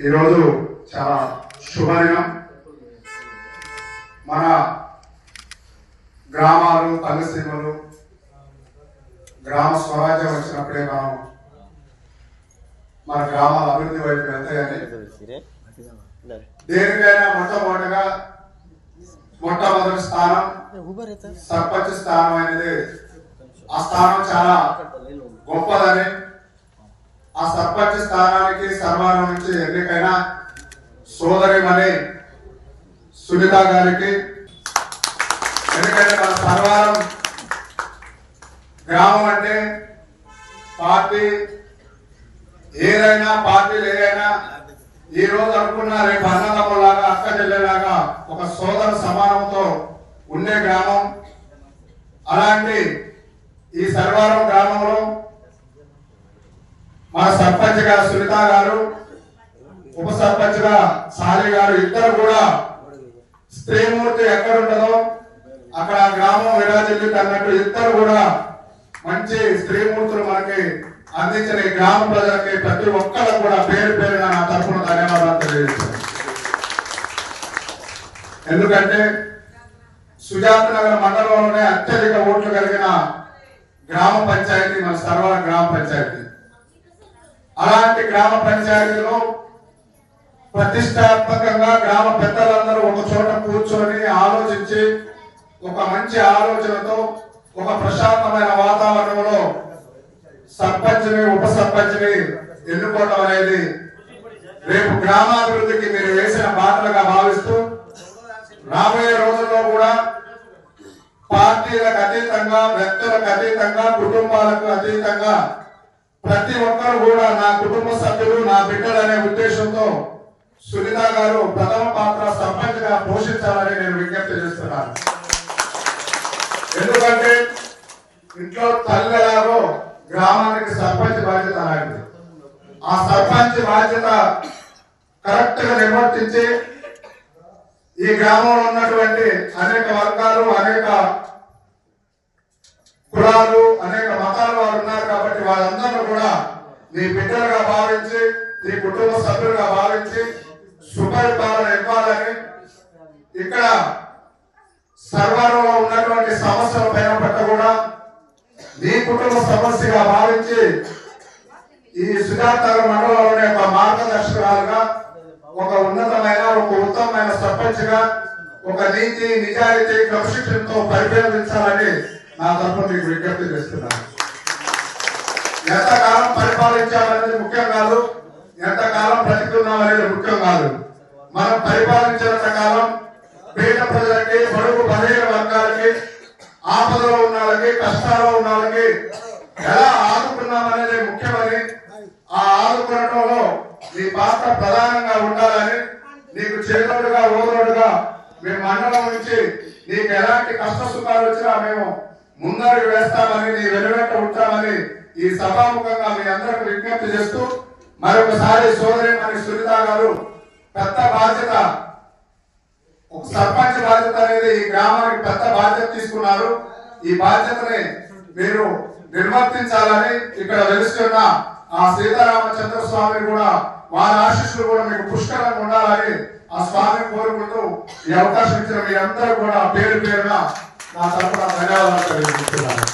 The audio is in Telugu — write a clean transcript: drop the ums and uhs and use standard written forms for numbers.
ఈరోజు చాలా శుభదినం. మన గ్రామాలు తల్లిసీమలు గ్రామ స్వరాజ్యం వచ్చినప్పుడే మనం మన గ్రామాల అభివృద్ధి వైపు వెళ్తాయని దేనికైనా మొట్టమొదటి స్థానం సర్పంచ్ స్థానం అనేది. ఆ స్థానం చాలా గొప్పదని, ఆ సర్పంచ్ స్థానానికి సర్వారం నుంచి ఎన్నికైన సోదరిమణి సునీత గారికి, ఎందుకంటే మన సర్వారం గ్రామం అంటే పార్టీ ఏదైనా పార్టీలు ఏదైనా ఈ రోజు అనుకున్నా రేపు అన్నదమ్ములాగా అక్క చెల్లెలాగా ఒక సోదర సమానంతో ఉండే గ్రామం. అలాంటి ఈ సర్వారం గ్రామంలో మన సర్పంచ్ గా సునీత గారు, ఉప సర్పంచ్ గా సాలి గారు ఇద్దరు కూడా స్త్రీమూర్తి ఎక్కడుంటదో అక్కడ గ్రామం విరాజిల్లి అన్నట్టు ఇద్దరు కూడా మంచి స్త్రీమూర్తులు మనకి అందించిన ఈ గ్రామ ప్రజలకి ప్రతి ఒక్కరు కూడా పేరు పేరున నా తరఫున ధన్యవాదాలు తెలియజేస్తాను. ఎందుకంటే సుజాత నగర్ మండలంలోనే అత్యధిక ఓట్లు కలిగిన గ్రామ పంచాయతీ మన సర్వారం గ్రామ పంచాయతీ. అలాంటి గ్రామ పంచాయతీలో ప్రతిష్టాత్మకంగా గ్రామ పెద్దలందరూ ఒక చోట కూర్చొని ఆలోచించి ఒక మంచి ఆలోచనతో ఒక ప్రశాంతమైన వాతావరణంలో సర్పంచ్ని ఉప సర్పంచ్ని ఎన్నుకోవడం అనేది రేపు గ్రామాభివృద్ధికి మీరు వేసిన బాటలుగా భావిస్తూ రాబోయే రోజుల్లో కూడా పార్టీలకు అతీతంగా, వ్యక్తులకు అతీతంగా, కుటుంబాలకు అతీతంగా ప్రతి ఒక్కరు కూడా నా కుటుంబ సభ్యులు, నా బిడ్డలు అనే ఉద్దేశంతో సునీత గారు ప్రథమ పాత్ర సర్పంచ్ గా పోషించాలని నేను విజ్ఞప్తి చేస్తున్నాను. ఎందుకంటే ఇంట్లో తల్లిలాగో గ్రామానికి సర్పంచ్ బాధ్యత అలాంటిది. ఆ సర్పంచ్ బాధ్యత కరెక్ట్ గా నిర్వర్తించి ఈ గ్రామంలో ఉన్నటువంటి అనేక వర్గాలు, అనేక కులాలు, అనేక మతాలు వారు ఉన్నారు కాబట్టి వాళ్ళందరూ కూడా నీ బిడ్డలుగా భావించి, నీ కుటుంబ సభ్యులుగా భావించి సుపరిపాలన ఇవ్వాలని, ఇక్కడ సర్వారంలో ఉన్నటువంటి సమస్యల పైన పట్ల కూడా నీ కుటుంబ సమస్యగా భావించి ఈ సుజాత నగర్ మండలంలోనే ఒక మార్గదర్శకురాలుగా, ఒక ఉన్నతమైన, ఒక ఉత్తమమైన సర్పంచ్ గా, ఒక నీతి నిజాయితీ క్రమశిక్షణతో పరిపాలించాలని నా తరఫున మీకు విజ్ఞప్తి చేస్తున్నాను. ఎంతకాలం పరిపాలించాలనేది ముఖ్యం కాదు, ఎంతకాలం బ్రతికున్నాం అనేది ముఖ్యం కాదు. మనం పరిపాలించినంత కాలం పేద ప్రజలకి, బడుగు బలహీన వర్గాలకి, ఆపదలో ఉన్న వాళ్ళకి, కష్టాల్లో ఉన్న వాళ్ళకి ఎలా ఆదుకున్నాం అనేది ముఖ్యమని, ఆ ఆదుకునటంలో నీ పాత్ర ప్రధానంగా ఉండాలని, నీకు చేదోడుగా ఓదోడుగా మేము మండలం నుంచి నీకు ఎలాంటి కష్ట సుఖాలు వచ్చినా మేము ముందడుగు వేస్తామని, నీ వెలువెంట ఉంటామని ఈ సభాముఖంగా మీ అందరికి విజ్ఞప్తి చేస్తూ మరొకసారి సోదరిమణి సునీత గారు పెద్ద బాధ్యత, ఒక సర్పంచ్ బాధ్యత అనేది ఈ గ్రామానికి పెద్ద బాధ్యత తీసుకున్నారు. ఈ బాధ్యతని మీరు నిర్వర్తించాలని, ఇక్కడ వెలుస్తున్న ఆ సీతారామచంద్ర స్వామి కూడా వారి ఆశీస్సులు కూడా మీకు పుష్కలంగా ఉండాలని ఆ స్వామి కోరుకుంటూ ఈ అవకాశం ఇచ్చిన మీ అందరూ కూడా పేరు పేరున నా తరఫున ధన్యవాదాలు తెలియజేస్తున్నాను.